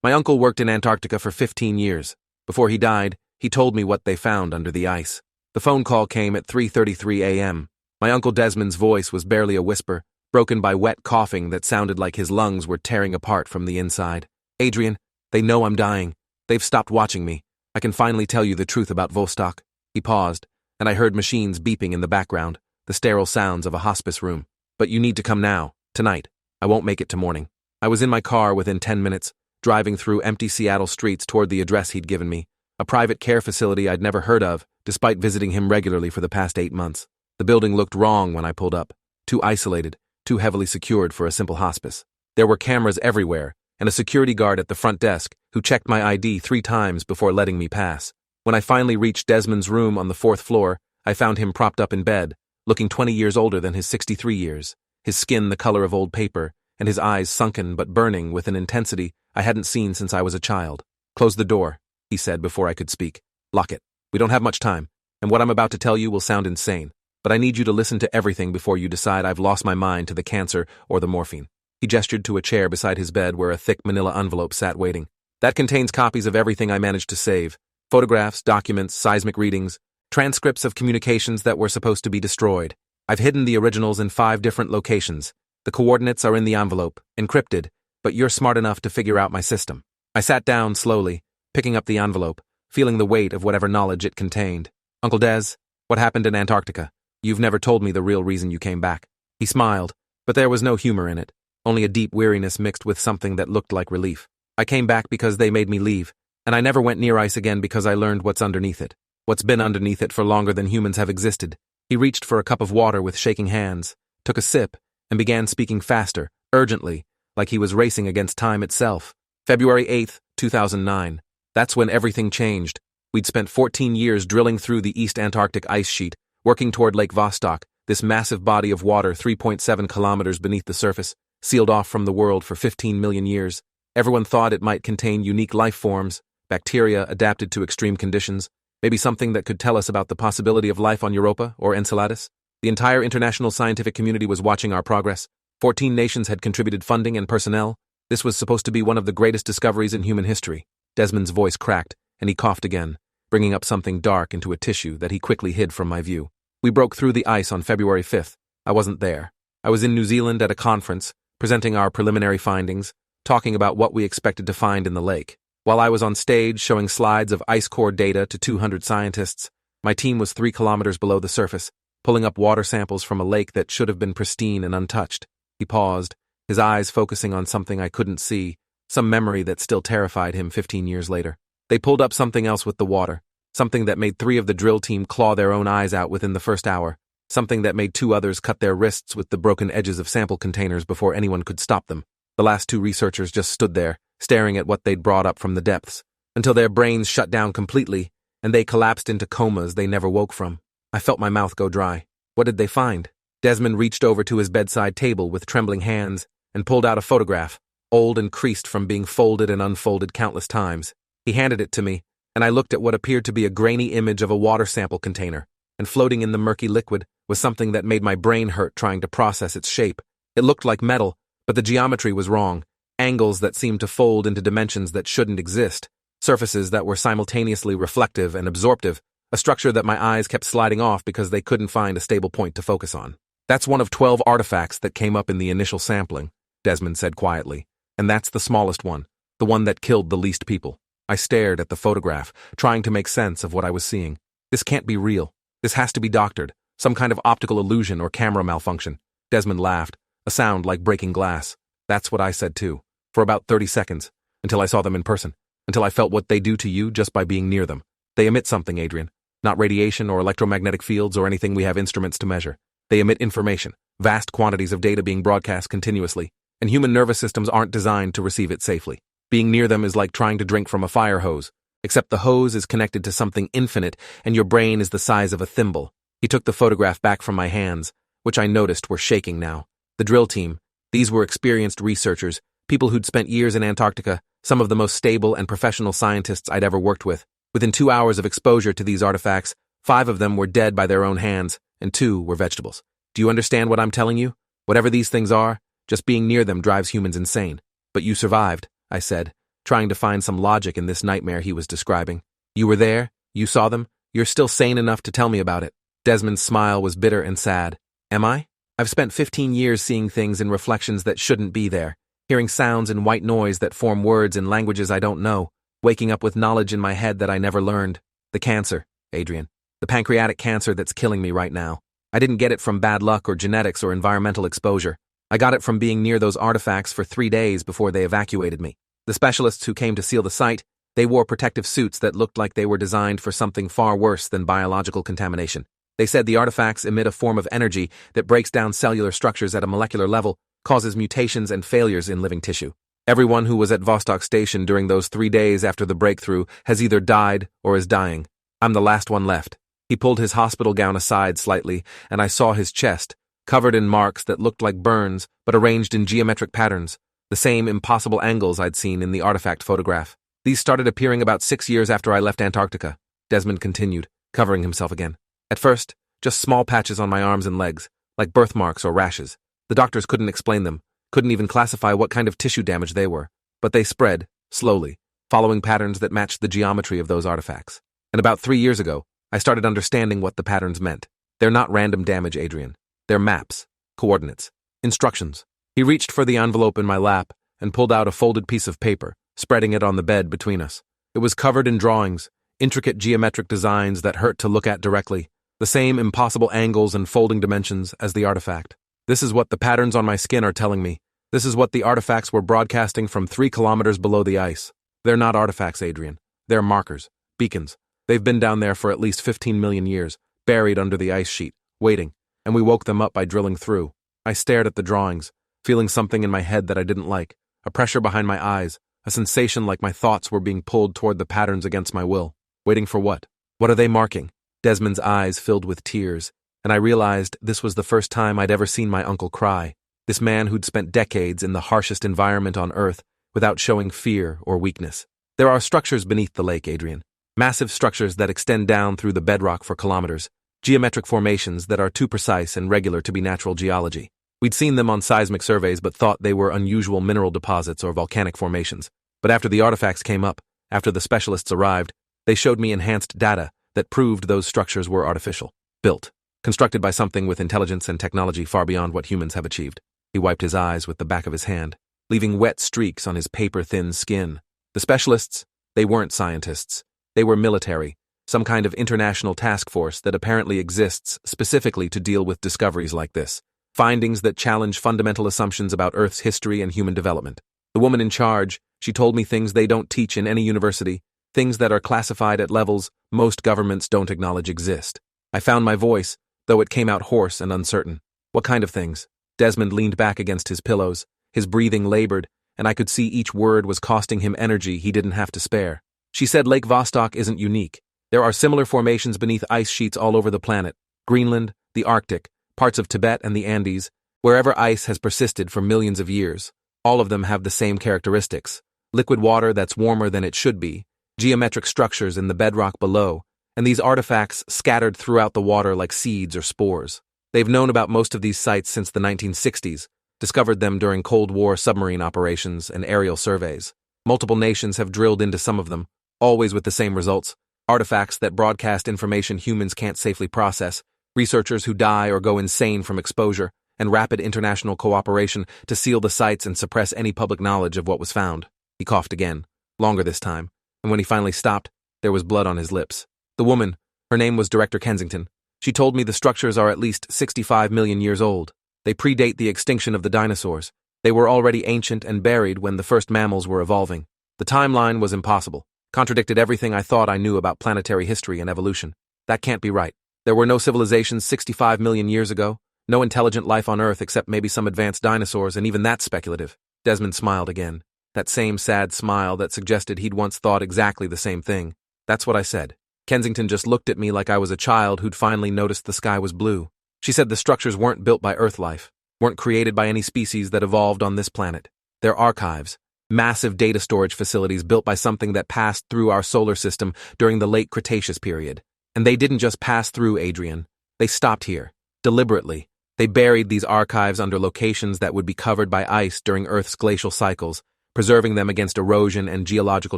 My uncle worked in Antarctica for 15 years. Before he died, he told me what they found under the ice. The phone call came at 3:33 a.m. My Uncle Desmond's voice was barely a whisper, broken by wet coughing that sounded like his lungs were tearing apart from the inside. "Adrian, they know I'm dying. They've stopped watching me. I can finally tell you the truth about Vostok." He paused, and I heard machines beeping in the background, the sterile sounds of a hospice room. "But you need to come now, tonight. I won't make it to morning." I was in my car within 10 minutes, driving through empty Seattle streets toward the address he'd given me, a private care facility I'd never heard of, despite visiting him regularly for the past 8 months. The building looked wrong when I pulled up, too isolated, too heavily secured for a simple hospice. There were cameras everywhere, and a security guard at the front desk who checked my ID 3 times before letting me pass. When I finally reached Desmond's room on the 4th floor, I found him propped up in bed, looking 20 years older than his 63 years, his skin the color of old paper, and his eyes sunken but burning with an intensity I hadn't seen since I was a child. "Close the door," he said before I could speak. "Lock it. We don't have much time, and what I'm about to tell you will sound insane, but I need you to listen to everything before you decide I've lost my mind to the cancer or the morphine." He gestured to a chair beside his bed where a thick manila envelope sat waiting. "That contains copies of everything I managed to save. Photographs, documents, seismic readings, transcripts of communications that were supposed to be destroyed. I've hidden the originals in 5 different locations. The coordinates are in the envelope, encrypted, but you're smart enough to figure out my system." I sat down slowly, picking up the envelope, feeling the weight of whatever knowledge it contained. "Uncle Des, what happened in Antarctica? You've never told me the real reason you came back." He smiled, but there was no humor in it, only a deep weariness mixed with something that looked like relief. "I came back because they made me leave, and I never went near ice again because I learned what's underneath it. What's been underneath it for longer than humans have existed." He reached for a cup of water with shaking hands, took a sip, and began speaking faster, urgently, like he was racing against time itself. "February 8th, 2009. That's when everything changed. We'd spent 14 years drilling through the East Antarctic ice sheet, working toward Lake Vostok, this massive body of water 3.7 kilometers beneath the surface, sealed off from the world for 15 million years. Everyone thought it might contain unique life forms, bacteria adapted to extreme conditions, maybe something that could tell us about the possibility of life on Europa or Enceladus. The entire international scientific community was watching our progress. 14 nations had contributed funding and personnel. This was supposed to be one of the greatest discoveries in human history. Desmond's voice cracked, and he coughed again, bringing up something dark into a tissue that he quickly hid from my view. "We broke through the ice on February 5th. I wasn't there. I was in New Zealand at a conference, presenting our preliminary findings, talking about what we expected to find in the lake. While I was on stage showing slides of ice core data to 200 scientists, my team was 3 kilometers below the surface, pulling up water samples from a lake that should have been pristine and untouched." He paused, his eyes focusing on something I couldn't see, some memory that still terrified him 15 years later. "They pulled up something else with the water, something that made 3 of the drill team claw their own eyes out within the first hour, something that made 2 others cut their wrists with the broken edges of sample containers before anyone could stop them. The last 2 researchers just stood there, staring at what they'd brought up from the depths, until their brains shut down completely, and they collapsed into comas they never woke from. I felt my mouth go dry. What did they find?" Desmond reached over to his bedside table with trembling hands and pulled out a photograph, old and creased from being folded and unfolded countless times. He handed it to me, and I looked at what appeared to be a grainy image of a water sample container, and floating in the murky liquid was something that made my brain hurt trying to process its shape. It looked like metal, but the geometry was wrong, angles that seemed to fold into dimensions that shouldn't exist, surfaces that were simultaneously reflective and absorptive, a structure that my eyes kept sliding off because they couldn't find a stable point to focus on. "That's one of 12 artifacts that came up in the initial sampling," Desmond said quietly, "and that's the smallest one, the one that killed the least people." I stared at the photograph, trying to make sense of what I was seeing. This can't be real. This has to be doctored, some kind of optical illusion or camera malfunction. Desmond laughed, a sound like breaking glass. That's what I said too, for about 30 seconds, until I saw them in person, until I felt what they do to you just by being near them. They emit something, Adrian. Not radiation or electromagnetic fields or anything we have instruments to measure. They emit information, vast quantities of data being broadcast continuously, and human nervous systems aren't designed to receive it safely. Being near them is like trying to drink from a fire hose, except the hose is connected to something infinite and your brain is the size of a thimble. He took the photograph back from my hands, which I noticed were shaking now. The drill team, these were experienced researchers, people who'd spent years in Antarctica, some of the most stable and professional scientists I'd ever worked with. Within 2 hours of exposure to these artifacts, 5 of them were dead by their own hands, and 2 were vegetables. Do you understand what I'm telling you? Whatever these things are, just being near them drives humans insane. But you survived, I said, trying to find some logic in this nightmare he was describing. You were there? You saw them? You're still sane enough to tell me about it. Desmond's smile was bitter and sad. Am I? I've spent 15 years seeing things in reflections that shouldn't be there, hearing sounds and white noise that form words in languages I don't know, waking up with knowledge in my head that I never learned. The cancer, Adrian. The pancreatic cancer that's killing me right now. I didn't get it from bad luck or genetics or environmental exposure. I got it from being near those artifacts for 3 days before they evacuated me. The specialists who came to seal the site, they wore protective suits that looked like they were designed for something far worse than biological contamination. They said the artifacts emit a form of energy that breaks down cellular structures at a molecular level, causes mutations and failures in living tissue. Everyone who was at Vostok Station during those 3 days after the breakthrough has either died or is dying. I'm the last one left. He pulled his hospital gown aside slightly, and I saw his chest, covered in marks that looked like burns, but arranged in geometric patterns, the same impossible angles I'd seen in the artifact photograph. These started appearing about 6 years after I left Antarctica, Desmond continued, covering himself again. At first, just small patches on my arms and legs, like birthmarks or rashes. The doctors couldn't explain them, couldn't even classify what kind of tissue damage they were, but they spread, slowly, following patterns that matched the geometry of those artifacts. And about 3 years ago, I started understanding what the patterns meant. They're not random damage, Adrian. They're maps, coordinates, instructions. He reached for the envelope in my lap and pulled out a folded piece of paper, spreading it on the bed between us. It was covered in drawings, intricate geometric designs that hurt to look at directly, the same impossible angles and folding dimensions as the artifact. This is what the patterns on my skin are telling me. This is what the artifacts were broadcasting from 3 kilometers below the ice. They're not artifacts, Adrian. They're markers, beacons. They've been down there for at least 15 million years, buried under the ice sheet, waiting, and we woke them up by drilling through. I stared at the drawings, feeling something in my head that I didn't like, a pressure behind my eyes, a sensation like my thoughts were being pulled toward the patterns against my will. Waiting for what? What are they marking? Desmond's eyes filled with tears, and I realized this was the first time I'd ever seen my uncle cry. This man who'd spent decades in the harshest environment on Earth without showing fear or weakness. There are structures beneath the lake, Adrian. Massive structures that extend down through the bedrock for kilometers. Geometric formations that are too precise and regular to be natural geology. We'd seen them on seismic surveys but thought they were unusual mineral deposits or volcanic formations. But after the artifacts came up, after the specialists arrived, they showed me enhanced data that proved those structures were artificial, built, constructed by something with intelligence and technology far beyond what humans have achieved. He wiped his eyes with the back of his hand, leaving wet streaks on his paper-thin skin. The specialists, they weren't scientists. They were military, some kind of international task force that apparently exists specifically to deal with discoveries like this, findings that challenge fundamental assumptions about Earth's history and human development. The woman in charge, she told me things they don't teach in any university, things that are classified at levels most governments don't acknowledge exist. I found my voice, though it came out hoarse and uncertain. What kind of things? Desmond leaned back against his pillows, his breathing labored, and I could see each word was costing him energy he didn't have to spare. She said Lake Vostok isn't unique. There are similar formations beneath ice sheets all over the planet. Greenland, the Arctic, parts of Tibet and the Andes, wherever ice has persisted for millions of years. All of them have the same characteristics. Liquid water that's warmer than it should be, geometric structures in the bedrock below, and these artifacts scattered throughout the water like seeds or spores. They've known about most of these sites since the 1960s, discovered them during Cold War submarine operations and aerial surveys. Multiple nations have drilled into some of them, always with the same results. Artifacts that broadcast information humans can't safely process, researchers who die or go insane from exposure, and rapid international cooperation to seal the sites and suppress any public knowledge of what was found. He coughed again, longer this time, and when he finally stopped, there was blood on his lips. The woman, her name was Director Kensington. She told me the structures are at least 65 million years old. They predate the extinction of the dinosaurs. They were already ancient and buried when the first mammals were evolving. The timeline was impossible, contradicted everything I thought I knew about planetary history and evolution. That can't be right. There were no civilizations 65 million years ago, no intelligent life on Earth except maybe some advanced dinosaurs, and even that's speculative. Desmond smiled again, that same sad smile that suggested he'd once thought exactly the same thing. That's what I said. Kensington just looked at me like I was a child who'd finally noticed the sky was blue. She said the structures weren't built by Earth life, weren't created by any species that evolved on this planet. They're archives, massive data storage facilities built by something that passed through our solar system during the late Cretaceous period. And they didn't just pass through, Adrian. They stopped here, deliberately. They buried these archives under locations that would be covered by ice during Earth's glacial cycles, preserving them against erosion and geological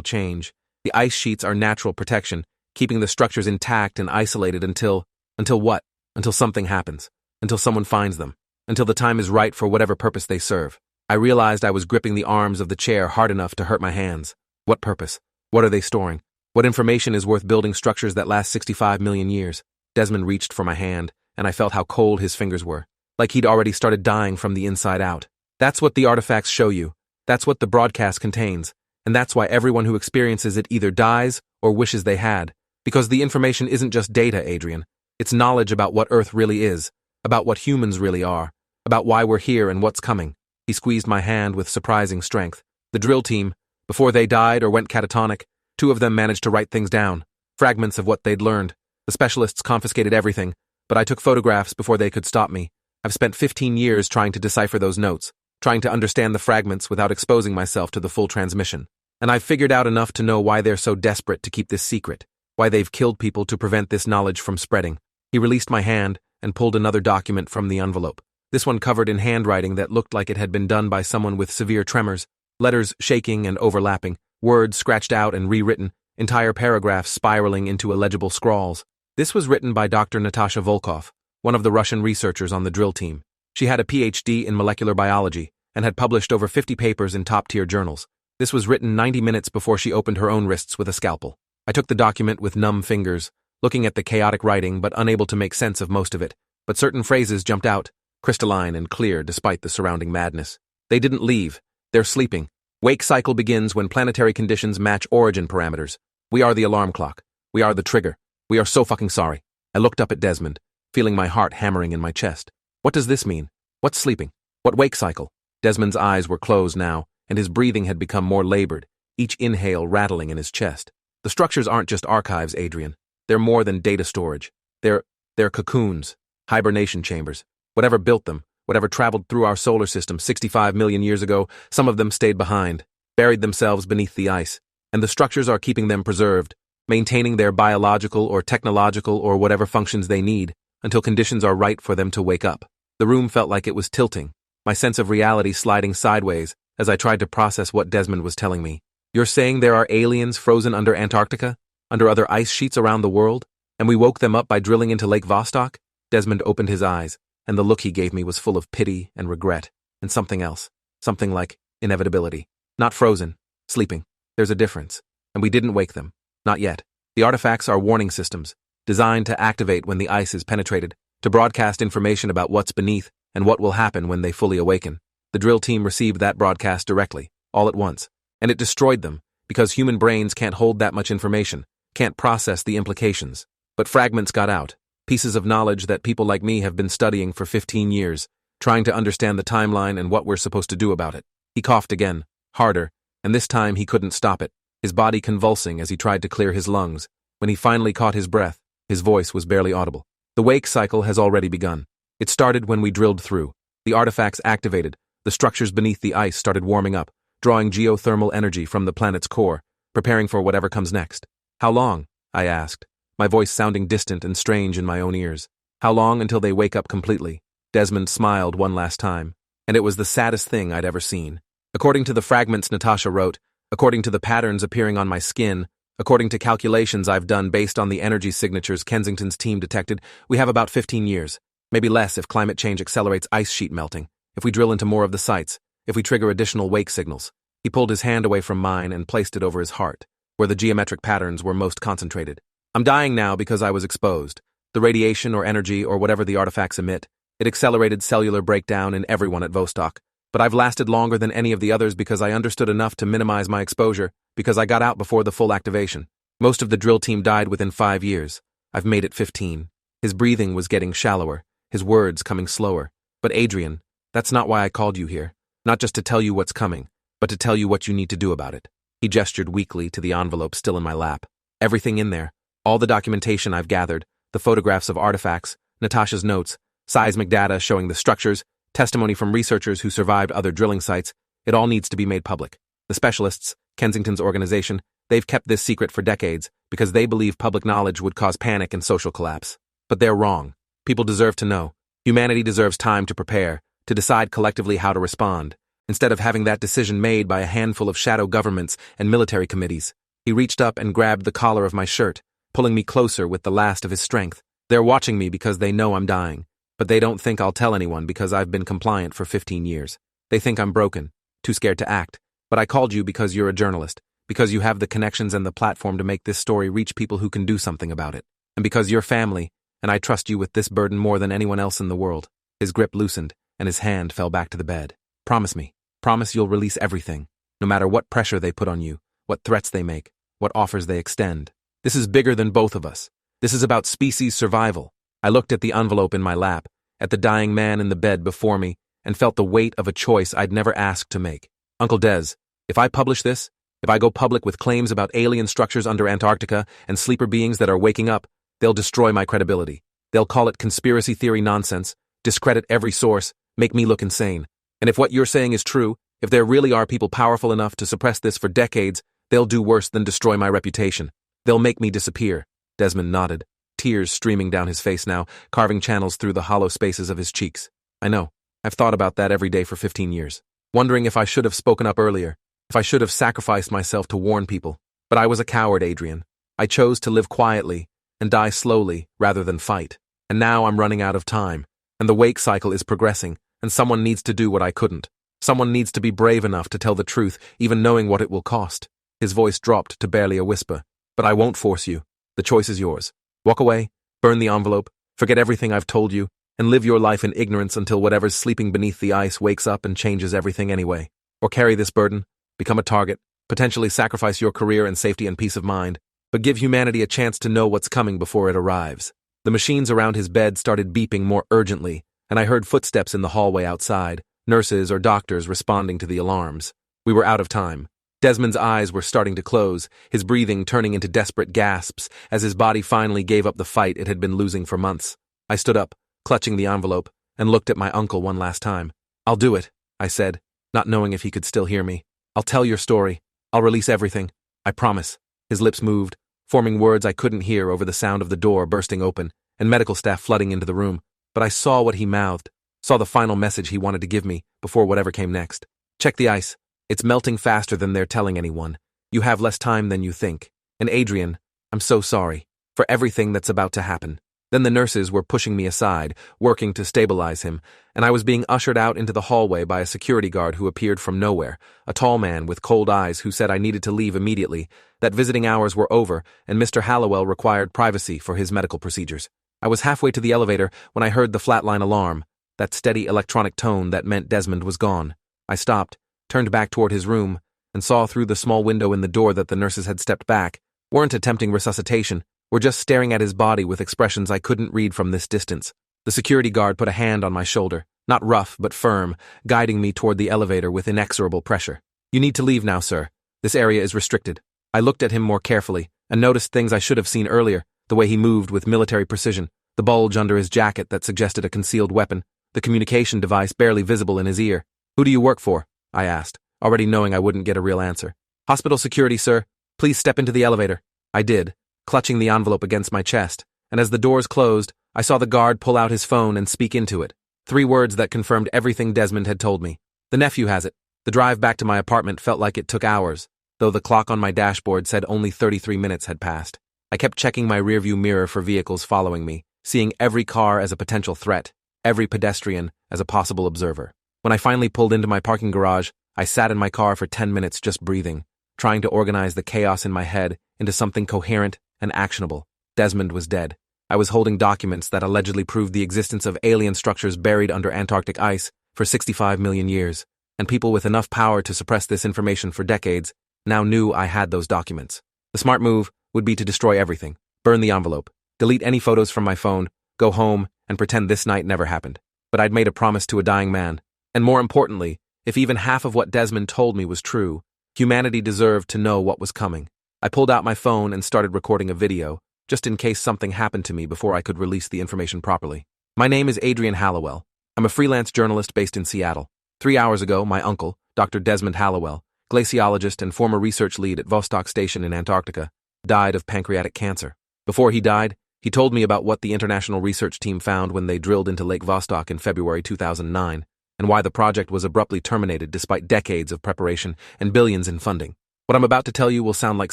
change. The ice sheets are natural protection, keeping the structures intact and isolated until what? Until something happens. Until someone finds them. Until the time is right for whatever purpose they serve. I realized I was gripping the arms of the chair hard enough to hurt my hands. What purpose? What are they storing? What information is worth building structures that last 65 million years? Desmond reached for my hand, and I felt how cold his fingers were, like he'd already started dying from the inside out. That's what the artifacts show you. That's what the broadcast contains. And that's why everyone who experiences it either dies or wishes they had. Because the information isn't just data, Adrian. It's knowledge about what Earth really is, about what humans really are, about why we're here and what's coming. He squeezed my hand with surprising strength. The drill team, before they died or went catatonic, 2 of them managed to write things down, fragments of what they'd learned. The specialists confiscated everything, but I took photographs before they could stop me. I've spent 15 years trying to decipher those notes, trying to understand the fragments without exposing myself to the full transmission. And I've figured out enough to know why they're so desperate to keep this secret, why they've killed people to prevent this knowledge from spreading. He released my hand and pulled another document from the envelope. This one covered in handwriting that looked like it had been done by someone with severe tremors, letters shaking and overlapping, words scratched out and rewritten, entire paragraphs spiraling into illegible scrawls. This was written by Dr. Natasha Volkov, one of the Russian researchers on the drill team. She had a PhD in molecular biology and had published over 50 papers in top-tier journals. This was written 90 minutes before she opened her own wrists with a scalpel. I took the document with numb fingers, looking at the chaotic writing but unable to make sense of most of it. But certain phrases jumped out, crystalline and clear despite the surrounding madness. They didn't leave. They're sleeping. Wake cycle begins when planetary conditions match origin parameters. We are the alarm clock. We are the trigger. We are so fucking sorry. I looked up at Desmond, feeling my heart hammering in my chest. What does this mean? What's sleeping? What wake cycle? Desmond's eyes were closed now, and his breathing had become more labored, each inhale rattling in his chest. The structures aren't just archives, Adrian. They're more than data storage. They're cocoons, hibernation chambers. Whatever built them, whatever traveled through our solar system 65 million years ago, some of them stayed behind, buried themselves beneath the ice, and the structures are keeping them preserved, maintaining their biological or technological or whatever functions they need until conditions are right for them to wake up. The room felt like it was tilting, my sense of reality sliding sideways as I tried to process what Desmond was telling me. You're saying there are aliens frozen under Antarctica, under other ice sheets around the world, and we woke them up by drilling into Lake Vostok? Desmond opened his eyes, and the look he gave me was full of pity and regret, and something else, something like inevitability. Not frozen, sleeping. There's a difference, and we didn't wake them. Not yet. The artifacts are warning systems, designed to activate when the ice is penetrated, to broadcast information about what's beneath and what will happen when they fully awaken. The drill team received that broadcast directly, all at once, and it destroyed them, because human brains can't hold that much information, can't process the implications. But fragments got out, pieces of knowledge that people like me have been studying for 15 years, trying to understand the timeline and what we're supposed to do about it. He coughed again, harder, and this time he couldn't stop it, his body convulsing as he tried to clear his lungs. When he finally caught his breath, his voice was barely audible. The wake cycle has already begun. It started when we drilled through. The artifacts activated. The structures beneath the ice started warming up, drawing geothermal energy from the planet's core, preparing for whatever comes next. How long? I asked, my voice sounding distant and strange in my own ears. How long until they wake up completely? Desmond smiled one last time, and it was the saddest thing I'd ever seen. According to the fragments Natasha wrote, according to the patterns appearing on my skin, according to calculations I've done based on the energy signatures Kensington's team detected, we have about 15 years, maybe less if climate change accelerates ice sheet melting, if we drill into more of the sites, if we trigger additional wake signals. He pulled his hand away from mine and placed it over his heart, where the geometric patterns were most concentrated. I'm dying now because I was exposed. The radiation or energy or whatever the artifacts emit, it accelerated cellular breakdown in everyone at Vostok. But I've lasted longer than any of the others because I understood enough to minimize my exposure, because I got out before the full activation. Most of the drill team died within 5 years. I've made it 15. His breathing was getting shallower, his words coming slower. But Adrian, that's not why I called you here. Not just to tell you what's coming, but to tell you what you need to do about it. He gestured weakly to the envelope still in my lap. Everything in there. All the documentation I've gathered, the photographs of artifacts, Natasha's notes, seismic data showing the structures, testimony from researchers who survived other drilling sites, it all needs to be made public. The specialists, Kensington's organization, they've kept this secret for decades because they believe public knowledge would cause panic and social collapse. But they're wrong. People deserve to know. Humanity deserves time to prepare, to decide collectively how to respond. instead of having that decision made by a handful of shadow governments and military committees. He reached up and grabbed the collar of my shirt, pulling me closer with the last of his strength. They're watching me because they know I'm dying, but they don't think I'll tell anyone because I've been compliant for 15 years. They think I'm broken, too scared to act. But I called you because you're a journalist, because you have the connections and the platform to make this story reach people who can do something about it, and because you're family, and I trust you with this burden more than anyone else in the world. His grip loosened, and his hand fell back to the bed. Promise me. Promise you'll release everything, no matter what pressure they put on you, what threats they make, what offers they extend. This is bigger than both of us. This is about species survival. I looked at the envelope in my lap, at the dying man in the bed before me, and felt the weight of a choice I'd never asked to make. Uncle Des, if I publish this, if I go public with claims about alien structures under Antarctica and sleeper beings that are waking up, they'll destroy my credibility. They'll call it conspiracy theory nonsense, discredit every source, make me look insane. And if what you're saying is true, if there really are people powerful enough to suppress this for decades, they'll do worse than destroy my reputation. They'll make me disappear. Desmond nodded, tears streaming down his face now, carving channels through the hollow spaces of his cheeks. I know. I've thought about that every day for 15 years, wondering if I should have spoken up earlier, if I should have sacrificed myself to warn people. But I was a coward, Adrian. I chose to live quietly and die slowly rather than fight. And now I'm running out of time, and the wake cycle is progressing, and someone needs to do what I couldn't. Someone needs to be brave enough to tell the truth, even knowing what it will cost. His voice dropped to barely a whisper. But I won't force you. The choice is yours. Walk away, burn the envelope, forget everything I've told you, and live your life in ignorance until whatever's sleeping beneath the ice wakes up and changes everything anyway. Or carry this burden, become a target, potentially sacrifice your career and safety and peace of mind, but give humanity a chance to know what's coming before it arrives. The machines around his bed started beeping more urgently, and I heard footsteps in the hallway outside, nurses or doctors responding to the alarms. We were out of time. Desmond's eyes were starting to close, his breathing turning into desperate gasps as his body finally gave up the fight it had been losing for months. I stood up, clutching the envelope, and looked at my uncle one last time. I'll do it, I said, not knowing if he could still hear me. I'll tell your story. I'll release everything. I promise. His lips moved, forming words I couldn't hear over the sound of the door bursting open and medical staff flooding into the room. But I saw what he mouthed, saw the final message he wanted to give me before whatever came next. Check the ice. It's melting faster than they're telling anyone. You have less time than you think. And Adrian, I'm so sorry for everything that's about to happen. Then the nurses were pushing me aside, working to stabilize him, and I was being ushered out into the hallway by a security guard who appeared from nowhere, a tall man with cold eyes who said I needed to leave immediately, that visiting hours were over, and Mr. Hallowell required privacy for his medical procedures. I was halfway to the elevator when I heard the flatline alarm, that steady electronic tone that meant Desmond was gone. I stopped, turned back toward his room, and saw through the small window in the door that the nurses had stepped back, weren't attempting resuscitation, were just staring at his body with expressions I couldn't read from this distance. The security guard put a hand on my shoulder, not rough but firm, guiding me toward the elevator with inexorable pressure. You need to leave now, sir. This area is restricted. I looked at him more carefully, and noticed things I should have seen earlier, the way he moved with military precision, the bulge under his jacket that suggested a concealed weapon, the communication device barely visible in his ear. Who do you work for? I asked, already knowing I wouldn't get a real answer. Hospital security, sir. Please step into the elevator. I did, clutching the envelope against my chest, and as the doors closed, I saw the guard pull out his phone and speak into it. 3 words that confirmed everything Desmond had told me. The nephew has it. The drive back to my apartment felt like it took hours, though the clock on my dashboard said only 33 minutes had passed. I kept checking my rearview mirror for vehicles following me, seeing every car as a potential threat, every pedestrian as a possible observer. When I finally pulled into my parking garage, I sat in my car for 10 minutes just breathing, trying to organize the chaos in my head into something coherent and actionable. Desmond was dead. I was holding documents that allegedly proved the existence of alien structures buried under Antarctic ice for 65 million years, and people with enough power to suppress this information for decades now knew I had those documents. The smart move would be to destroy everything, burn the envelope, delete any photos from my phone, go home, and pretend this night never happened. But I'd made a promise to a dying man, and more importantly, if even half of what Desmond told me was true, humanity deserved to know what was coming. I pulled out my phone and started recording a video, just in case something happened to me before I could release the information properly. My name is Adrian Hallowell. I'm a freelance journalist based in Seattle. 3 hours ago, my uncle, Dr. Desmond Hallowell, glaciologist and former research lead at Vostok Station in Antarctica, died of pancreatic cancer. Before he died, he told me about what the international research team found when they drilled into Lake Vostok in February 2009, and why the project was abruptly terminated despite decades of preparation and billions in funding. What I'm about to tell you will sound like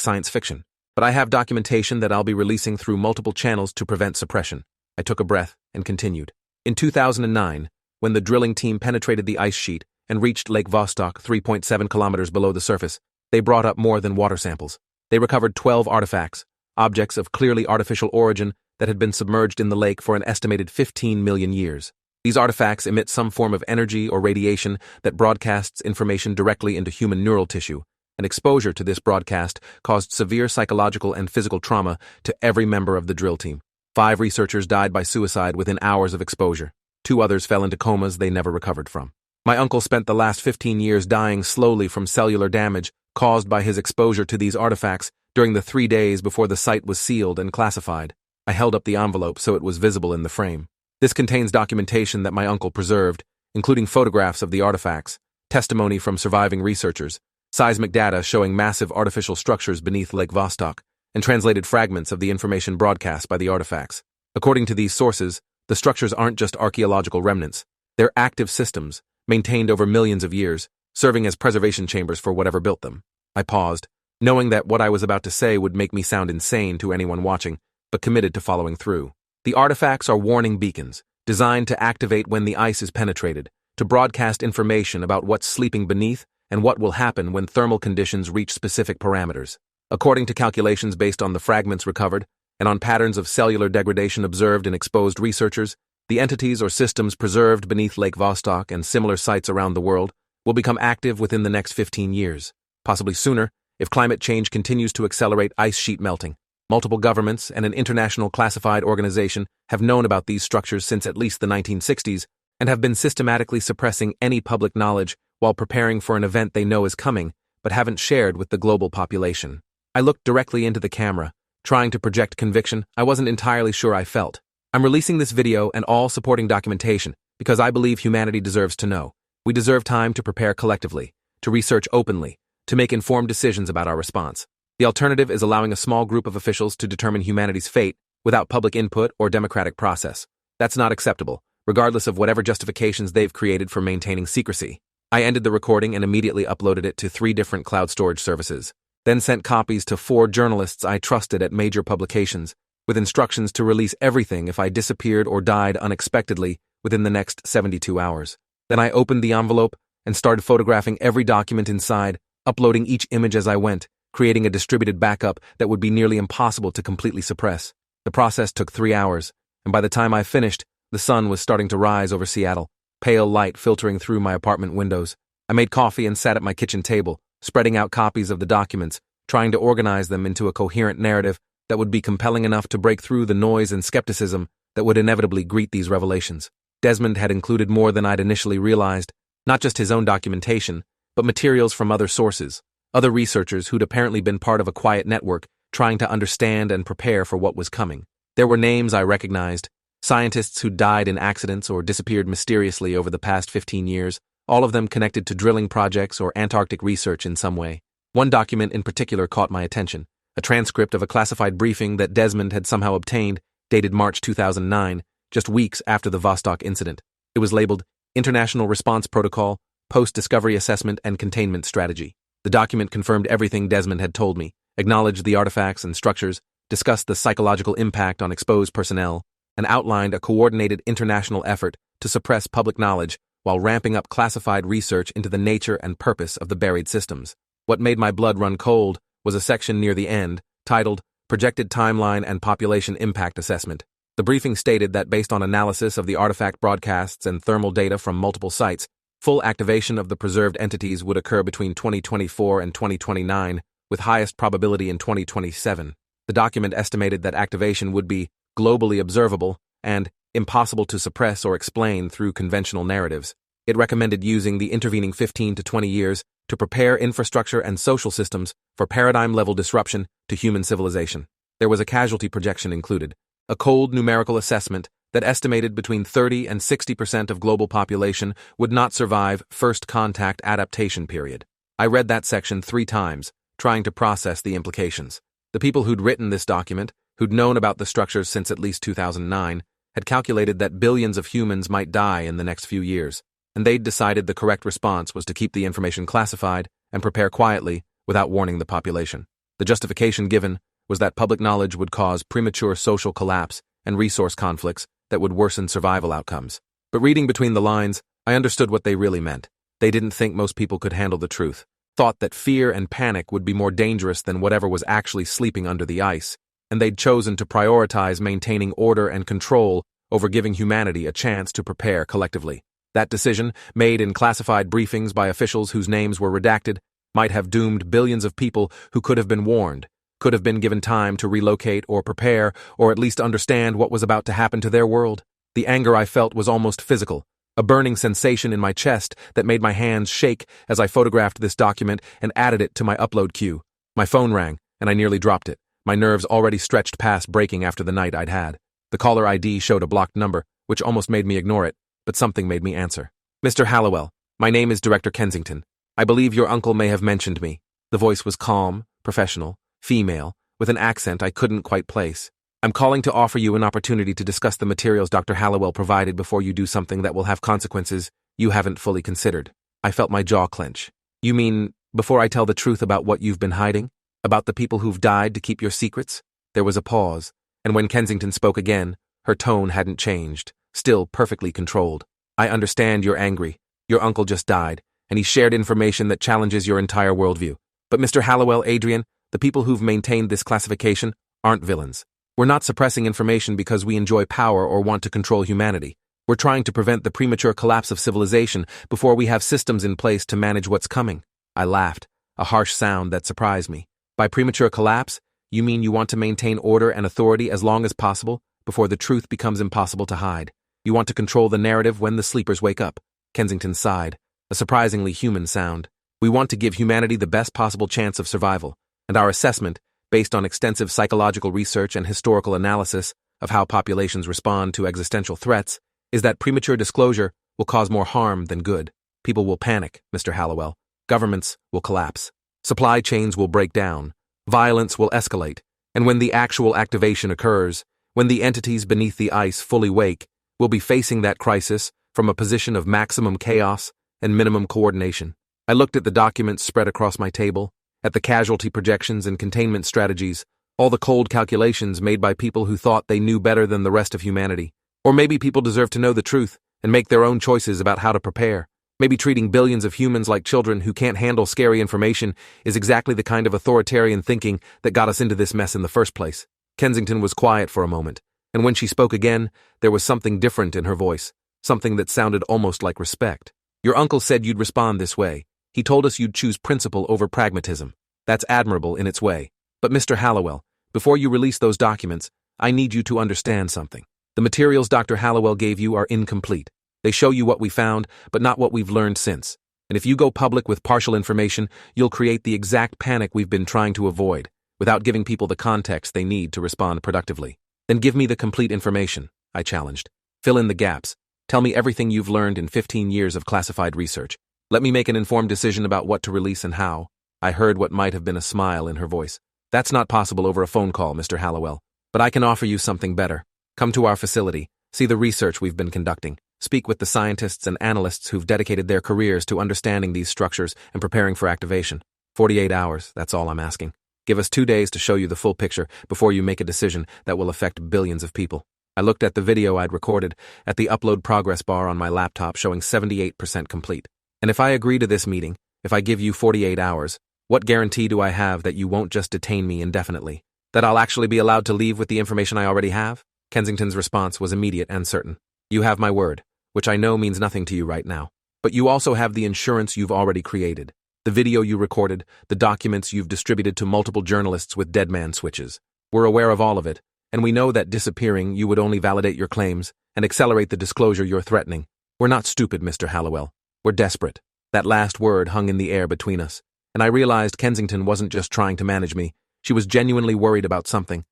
science fiction, but I have documentation that I'll be releasing through multiple channels to prevent suppression. I took a breath and continued. In 2009, when the drilling team penetrated the ice sheet and reached Lake Vostok 3.7 kilometers below the surface, they brought up more than water samples. They recovered 12 artifacts, objects of clearly artificial origin that had been submerged in the lake for an estimated 15 million years. These artifacts emit some form of energy or radiation that broadcasts information directly into human neural tissue, and exposure to this broadcast caused severe psychological and physical trauma to every member of the drill team. 5 researchers died by suicide within hours of exposure. 2 others fell into comas they never recovered from. My uncle spent the last 15 years dying slowly from cellular damage caused by his exposure to these artifacts during the 3 days before the site was sealed and classified. I held up the envelope so it was visible in the frame. This contains documentation that my uncle preserved, including photographs of the artifacts, testimony from surviving researchers, seismic data showing massive artificial structures beneath Lake Vostok, and translated fragments of the information broadcast by the artifacts. According to these sources, the structures aren't just archaeological remnants. They're active systems, maintained over millions of years, serving as preservation chambers for whatever built them. I paused, knowing that what I was about to say would make me sound insane to anyone watching, but committed to following through. The artifacts are warning beacons, designed to activate when the ice is penetrated, to broadcast information about what's sleeping beneath and what will happen when thermal conditions reach specific parameters. According to calculations based on the fragments recovered and on patterns of cellular degradation observed in exposed researchers, the entities or systems preserved beneath Lake Vostok and similar sites around the world will become active within the next 15 years, possibly sooner if climate change continues to accelerate ice sheet melting. Multiple governments and an international classified organization have known about these structures since at least the 1960s and have been systematically suppressing any public knowledge while preparing for an event they know is coming but haven't shared with the global population. I looked directly into the camera, trying to project conviction I wasn't entirely sure I felt. I'm releasing this video and all supporting documentation because I believe humanity deserves to know. We deserve time to prepare collectively, to research openly, to make informed decisions about our response. The alternative is allowing a small group of officials to determine humanity's fate without public input or democratic process. That's not acceptable, regardless of whatever justifications they've created for maintaining secrecy. I ended the recording and immediately uploaded it to 3 different cloud storage services, then sent copies to 4 journalists I trusted at major publications, with instructions to release everything if I disappeared or died unexpectedly within the next 72 hours. Then I opened the envelope and started photographing every document inside, uploading each image as I went, creating a distributed backup that would be nearly impossible to completely suppress. The process took 3 hours, and by the time I finished, the sun was starting to rise over Seattle, pale light filtering through my apartment windows. I made coffee and sat at my kitchen table, spreading out copies of the documents, trying to organize them into a coherent narrative that would be compelling enough to break through the noise and skepticism that would inevitably greet these revelations. Desmond had included more than I'd initially realized, not just his own documentation, but materials from other sources, other researchers who'd apparently been part of a quiet network trying to understand and prepare for what was coming. There were names I recognized, scientists who died in accidents or disappeared mysteriously over the past 15 years, all of them connected to drilling projects or Antarctic research in some way. One document in particular caught my attention, a transcript of a classified briefing that Desmond had somehow obtained, dated March 2009, just weeks after the Vostok incident. It was labeled International Response Protocol, Post-Discovery Assessment and Containment Strategy. The document confirmed everything Desmond had told me, acknowledged the artifacts and structures, discussed the psychological impact on exposed personnel, and outlined a coordinated international effort to suppress public knowledge while ramping up classified research into the nature and purpose of the buried systems. What made my blood run cold was a section near the end, titled Projected Timeline and Population Impact Assessment. The briefing stated that based on analysis of the artifact broadcasts and thermal data from multiple sites, full activation of the preserved entities would occur between 2024 and 2029, with highest probability in 2027. The document estimated that activation would be globally observable and impossible to suppress or explain through conventional narratives. It recommended using the intervening 15 to 20 years to prepare infrastructure and social systems for paradigm-level disruption to human civilization. There was a casualty projection included, a cold numerical assessment that estimated between 30 and 60% of global population would not survive first contact adaptation period. I read that section 3 times, trying to process the implications. The people who'd written this document, who'd known about the structures since at least 2009, had calculated that billions of humans might die in the next few years. and they'd decided the correct response was to keep the information classified and prepare quietly without warning the population. The justification given was that public knowledge would cause premature social collapse and resource conflicts that would worsen survival outcomes. But reading between the lines, I understood what they really meant. They didn't think most people could handle the truth, thought that fear and panic would be more dangerous than whatever was actually sleeping under the ice, and they'd chosen to prioritize maintaining order and control over giving humanity a chance to prepare collectively. That decision, made in classified briefings by officials whose names were redacted, might have doomed billions of people who could have been warned, could have been given time to relocate or prepare, or at least understand what was about to happen to their world. The anger I felt was almost physical, a burning sensation in my chest that made my hands shake as I photographed this document and added it to my upload queue. My phone rang, and I nearly dropped it, my nerves already stretched past breaking after the night I'd had. The caller ID showed a blocked number, which almost made me ignore it, but something made me answer. "Mr. Hallowell, my name is Director Kensington. I believe your uncle may have mentioned me." The voice was calm, professional, female, with an accent I couldn't quite place. "I'm calling to offer you an opportunity to discuss the materials Dr. Hallowell provided before you do something that will have consequences you haven't fully considered." I felt my jaw clench. "You mean, before I tell the truth about what you've been hiding? About the people who've died to keep your secrets?" There was a pause, and when Kensington spoke again, her tone hadn't changed, still perfectly controlled. "I understand you're angry. Your uncle just died, and he shared information that challenges your entire worldview. But Mr. Hallowell, Adrian, the people who've maintained this classification aren't villains. We're not suppressing information because we enjoy power or want to control humanity. We're trying to prevent the premature collapse of civilization before we have systems in place to manage what's coming." I laughed, a harsh sound that surprised me. "By premature collapse, you mean you want to maintain order and authority as long as possible before the truth becomes impossible to hide? You want to control the narrative when the sleepers wake up?" Kensington sighed, a surprisingly human sound. "We want to give humanity the best possible chance of survival, and our assessment, based on extensive psychological research and historical analysis of how populations respond to existential threats, is that premature disclosure will cause more harm than good. People will panic, Mr. Hallowell. Governments will collapse. Supply chains will break down. Violence will escalate. And when the actual activation occurs, when the entities beneath the ice fully wake, we'll be facing that crisis from a position of maximum chaos and minimum coordination." I looked at the documents spread across my table, at the casualty projections and containment strategies, all the cold calculations made by people who thought they knew better than the rest of humanity. Or maybe people deserve to know the truth and make their own choices about how to prepare. Maybe treating billions of humans like children who can't handle scary information is exactly the kind of authoritarian thinking that got us into this mess in the first place. Kensington was quiet for a moment, and when she spoke again, there was something different in her voice, something that sounded almost like respect. "Your uncle said you'd respond this way. He told us you'd choose principle over pragmatism. That's admirable in its way. But Mr. Hallowell, before you release those documents, I need you to understand something. The materials Dr. Hallowell gave you are incomplete. They show you what we found, but not what we've learned since. And if you go public with partial information, you'll create the exact panic we've been trying to avoid, without giving people the context they need to respond productively. Then give me the complete information," I challenged. "Fill in the gaps. Tell me everything you've learned in 15 years of classified research. Let me make an informed decision about what to release and how." I heard what might have been a smile in her voice. "That's not possible over a phone call, Mr. Hallowell. But I can offer you something better. Come to our facility, see the research we've been conducting, speak with the scientists and analysts who've dedicated their careers to understanding these structures and preparing for activation. 48 hours, that's all I'm asking. Give us 2 days to show you the full picture before you make a decision that will affect billions of people." I looked at the video I'd recorded, at the upload progress bar on my laptop showing 78% complete. "And if I agree to this meeting, if I give you 48 hours, what guarantee do I have that you won't just detain me indefinitely? That I'll actually be allowed to leave with the information I already have?" Kensington's response was immediate and certain. "You have my word, which I know means nothing to you right now. But you also have the insurance you've already created. The video you recorded, the documents you've distributed to multiple journalists with dead man switches. We're aware of all of it, and we know that disappearing you would only validate your claims and accelerate the disclosure you're threatening. We're not stupid, Mr. Hallowell. We're desperate." That last word hung in the air between us, and I realized Kensington wasn't just trying to manage me. She was genuinely worried about something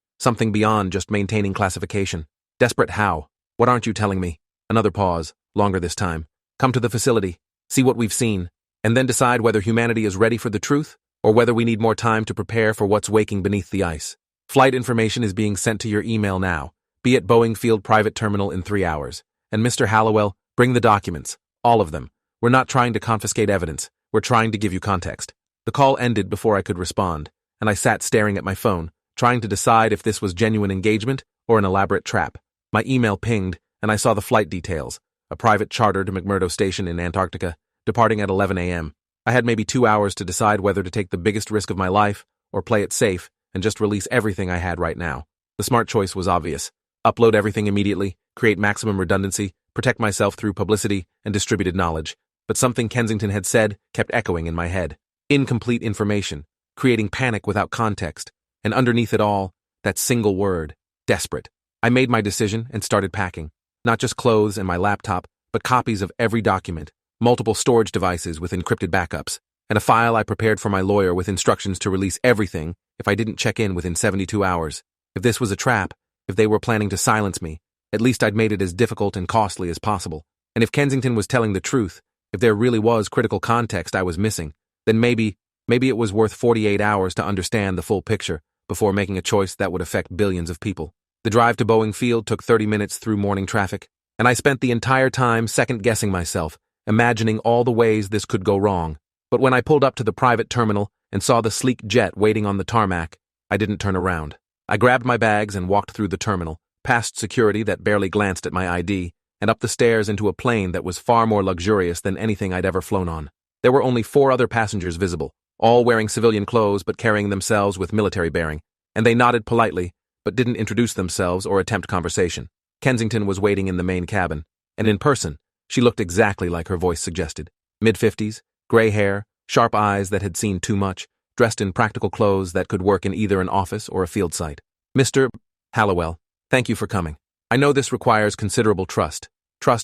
beyond just maintaining classification. "Desperate how? What aren't you telling me?" Another pause, longer this time. "Come to the facility, see what we've seen, and then decide whether humanity is ready for the truth or whether we need more time to prepare for what's waking beneath the ice. Flight information is being sent to your email now. Be at Boeing Field Private Terminal in 3 hours. And Mr. Hallowell, bring the documents, all of them, We're not trying to confiscate evidence. We're trying to give you context. The call ended before I could respond, and I sat staring at my phone, trying to decide if this was genuine engagement or an elaborate trap. My email pinged, and I saw the flight details: a private charter to McMurdo Station in Antarctica, departing at 11 a.m. I had maybe 2 hours to decide whether to take the biggest risk of my life or play it safe and just release everything I had right now. The smart choice was obvious. Upload everything immediately, create maximum redundancy, protect myself through publicity and distributed knowledge. But something Kensington had said kept echoing in my head. Incomplete information, creating panic without context, and underneath it all, that single word: desperate. I made my decision and started packing. Not just clothes and my laptop, but copies of every document, multiple storage devices with encrypted backups, and a file I prepared for my lawyer with instructions to release everything if I didn't check in within 72 hours. If this was a trap, if they were planning to silence me, at least I'd made it as difficult and costly as possible. And if Kensington was telling the truth, if there really was critical context I was missing, then maybe it was worth 48 hours to understand the full picture before making a choice that would affect billions of people. The drive to Boeing Field took 30 minutes through morning traffic, and I spent the entire time second-guessing myself, imagining all the ways this could go wrong. But when I pulled up to the private terminal and saw the sleek jet waiting on the tarmac, I didn't turn around. I grabbed my bags and walked through the terminal, past security that barely glanced at my ID, and up the stairs into a plane that was far more luxurious than anything I'd ever flown on. There were only 4 other passengers visible, all wearing civilian clothes but carrying themselves with military bearing, and they nodded politely, but didn't introduce themselves or attempt conversation. Kensington was waiting in the main cabin, and in person, she looked exactly like her voice suggested. Mid-50s, gray hair, sharp eyes that had seen too much, dressed in practical clothes that could work in either an office or a field site. Mr. Hallowell, thank you for coming. I know this requires considerable trust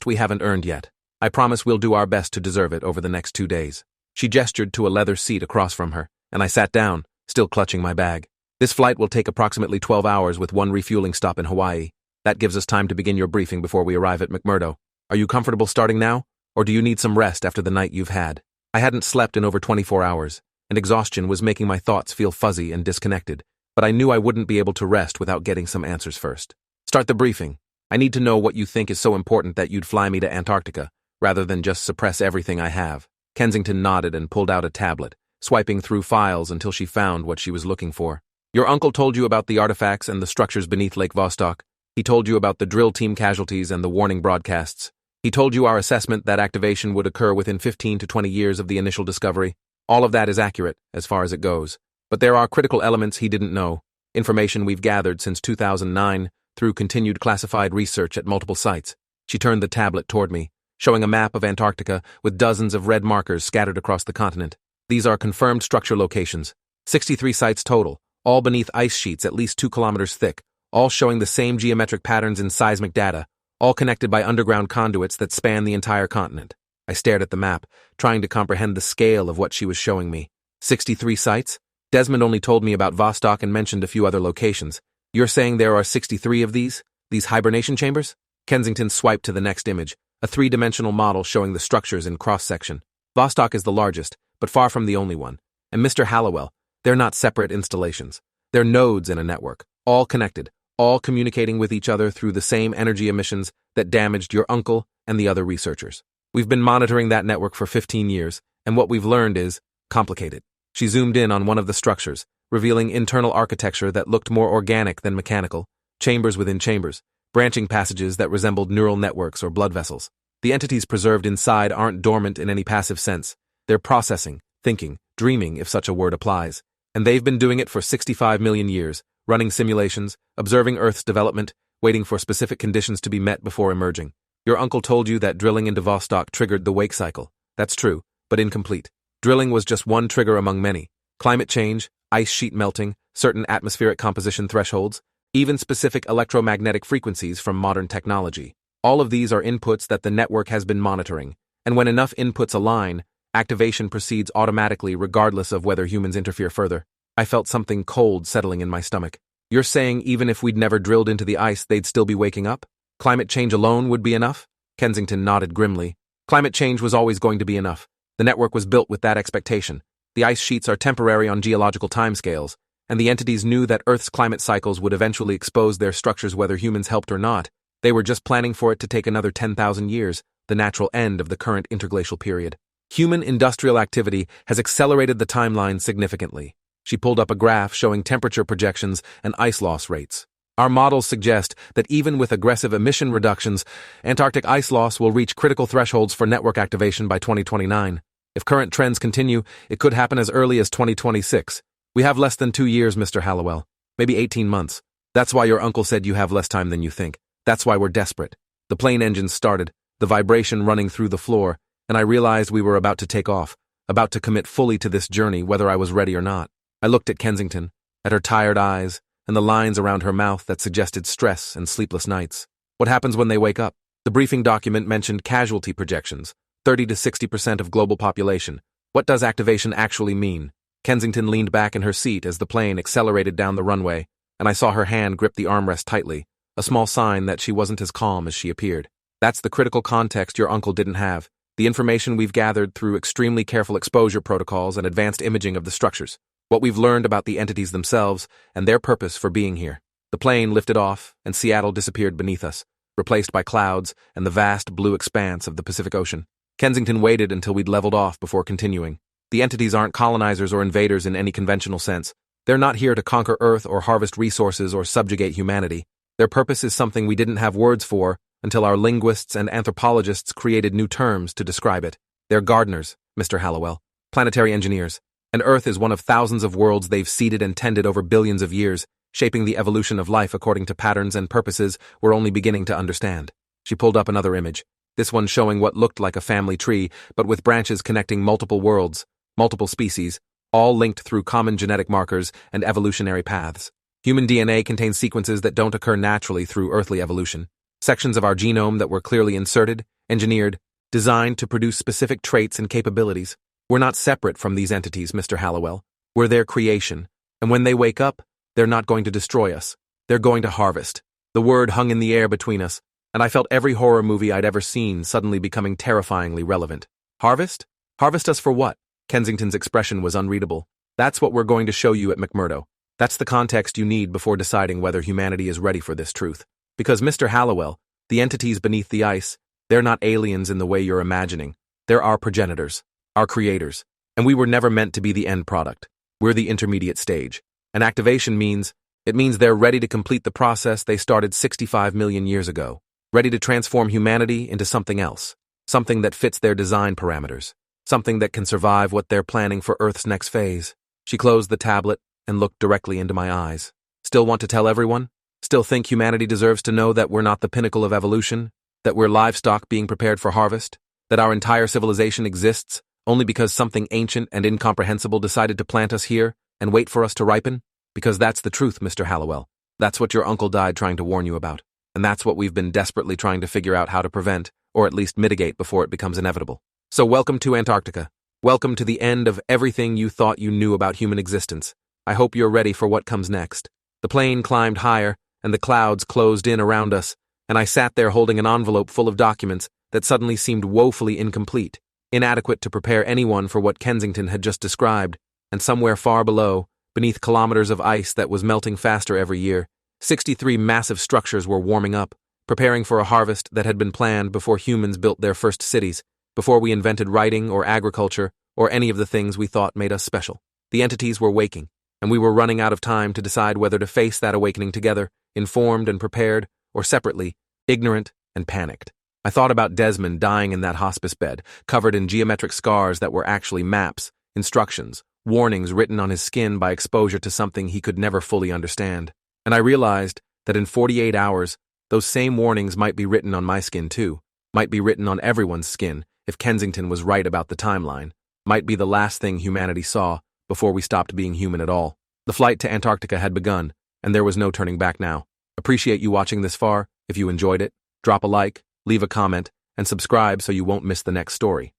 we haven't earned yet. I promise we'll do our best to deserve it over the next 2 days. She gestured to a leather seat across from her, and I sat down, still clutching my bag. This flight will take approximately 12 hours with 1 refueling stop in Hawaii. That gives us time to begin your briefing before we arrive at McMurdo. Are you comfortable starting now, or do you need some rest after the night you've had? I hadn't slept in over 24 hours, and exhaustion was making my thoughts feel fuzzy and disconnected, but I knew I wouldn't be able to rest without getting some answers first. Start the briefing. I need to know what you think is so important that you'd fly me to Antarctica, rather than just suppress everything I have. Kensington nodded and pulled out a tablet, swiping through files until she found what she was looking for. Your uncle told you about the artifacts and the structures beneath Lake Vostok. He told you about the drill team casualties and the warning broadcasts. He told you our assessment that activation would occur within 15 to 20 years of the initial discovery. All of that is accurate, as far as it goes. But there are critical elements he didn't know, information we've gathered since 2009 through continued classified research at multiple sites. She turned the tablet toward me, showing a map of Antarctica with dozens of red markers scattered across the continent. These are confirmed structure locations, 63 sites total, all beneath ice sheets at least 2 kilometers thick, all showing the same geometric patterns in seismic data, all connected by underground conduits that span the entire continent. I stared at the map, trying to comprehend the scale of what she was showing me. 63 sites? Desmond only told me about Vostok and mentioned a few other locations. You're saying there are 63 of these hibernation chambers? Kensington swiped to the next image, a 3-dimensional model showing the structures in cross-section. Vostok is the largest, but far from the only one. And Mr. Hallowell, they're not separate installations. They're nodes in a network, all connected, all communicating with each other through the same energy emissions that damaged your uncle and the other researchers. We've been monitoring that network for 15 years, and what we've learned is complicated. She zoomed in on one of the structures, revealing internal architecture that looked more organic than mechanical, chambers within chambers, branching passages that resembled neural networks or blood vessels. The entities preserved inside aren't dormant in any passive sense. They're processing, thinking, dreaming, if such a word applies. And they've been doing it for 65 million years, running simulations, observing Earth's development, waiting for specific conditions to be met before emerging. Your uncle told you that drilling into Vostok triggered the wake cycle. That's true, but incomplete. Drilling was just one trigger among many. Climate change, ice sheet melting, certain atmospheric composition thresholds, even specific electromagnetic frequencies from modern technology. All of these are inputs that the network has been monitoring, and when enough inputs align, activation proceeds automatically regardless of whether humans interfere further. I felt something cold settling in my stomach. You're saying even if we'd never drilled into the ice, they'd still be waking up? Climate change alone would be enough? Kensington nodded grimly. Climate change was always going to be enough. The network was built with that expectation. The ice sheets are temporary on geological timescales, and the entities knew that Earth's climate cycles would eventually expose their structures whether humans helped or not. They were just planning for it to take another 10,000 years, the natural end of the current interglacial period. Human industrial activity has accelerated the timeline significantly. She pulled up a graph showing temperature projections and ice loss rates. Our models suggest that even with aggressive emission reductions, Antarctic ice loss will reach critical thresholds for network activation by 2029. If current trends continue, it could happen as early as 2026. We have less than 2 years, Mr. Hallowell. Maybe 18 months. That's why your uncle said you have less time than you think. That's why we're desperate. The plane engines started, the vibration running through the floor, and I realized we were about to take off, about to commit fully to this journey whether I was ready or not. I looked at Kensington, at her tired eyes, and the lines around her mouth that suggested stress and sleepless nights. What happens when they wake up? The briefing document mentioned casualty projections, 30 to 60% of global population. What does activation actually mean? Kensington leaned back in her seat as the plane accelerated down the runway, and I saw her hand grip the armrest tightly, a small sign that she wasn't as calm as she appeared. That's the critical context your uncle didn't have, the information we've gathered through extremely careful exposure protocols and advanced imaging of the structures. What we've learned about the entities themselves and their purpose for being here. The plane lifted off, and Seattle disappeared beneath us, replaced by clouds and the vast blue expanse of the Pacific Ocean. Kensington waited until we'd leveled off before continuing. The entities aren't colonizers or invaders in any conventional sense. They're not here to conquer Earth or harvest resources or subjugate humanity. Their purpose is something we didn't have words for until our linguists and anthropologists created new terms to describe it. They're gardeners, Mr. Hallowell, planetary engineers. And Earth is one of thousands of worlds they've seeded and tended over billions of years, shaping the evolution of life according to patterns and purposes we're only beginning to understand. She pulled up another image, this one showing what looked like a family tree, but with branches connecting multiple worlds, multiple species, all linked through common genetic markers and evolutionary paths. Human DNA contains sequences that don't occur naturally through earthly evolution, sections of our genome that were clearly inserted, engineered, designed to produce specific traits and capabilities. We're not separate from these entities, Mr. Hallowell. We're their creation, and when they wake up, they're not going to destroy us. They're going to harvest. The word hung in the air between us, and I felt every horror movie I'd ever seen suddenly becoming terrifyingly relevant. Harvest? Harvest us for what? Kensington's expression was unreadable. That's what we're going to show you at McMurdo. That's the context you need before deciding whether humanity is ready for this truth. Because, Mr. Hallowell, the entities beneath the ice, they're not aliens in the way you're imagining. They're our progenitors. Our creators, and we were never meant to be the end product. We're the intermediate stage. And activation means they're ready to complete the process they started 65 million years ago, ready to transform humanity into something else, something that fits their design parameters, something that can survive what they're planning for Earth's next phase. She closed the tablet and looked directly into my eyes. Still want to tell everyone? Still think humanity deserves to know that we're not the pinnacle of evolution, that we're livestock being prepared for harvest, that our entire civilization exists only because something ancient and incomprehensible decided to plant us here and wait for us to ripen? Because that's the truth, Mr. Hallowell. That's what your uncle died trying to warn you about. And that's what we've been desperately trying to figure out how to prevent, or at least mitigate before it becomes inevitable. So welcome to Antarctica. Welcome to the end of everything you thought you knew about human existence. I hope you're ready for what comes next. The plane climbed higher, and the clouds closed in around us, and I sat there holding an envelope full of documents that suddenly seemed woefully incomplete. Inadequate to prepare anyone for what Kensington had just described, and somewhere far below, beneath kilometers of ice that was melting faster every year, 63 massive structures were warming up, preparing for a harvest that had been planned before humans built their first cities, before we invented writing or agriculture or any of the things we thought made us special. The entities were waking, and we were running out of time to decide whether to face that awakening together, informed and prepared, or separately, ignorant and panicked. I thought about Desmond dying in that hospice bed, covered in geometric scars that were actually maps, instructions, warnings written on his skin by exposure to something he could never fully understand. And I realized that in 48 hours, those same warnings might be written on my skin too, might be written on everyone's skin if Kensington was right about the timeline, might be the last thing humanity saw before we stopped being human at all. The flight to Antarctica had begun, and there was no turning back now. Appreciate you watching this far. If you enjoyed it, drop a like, leave a comment, and subscribe so you won't miss the next story.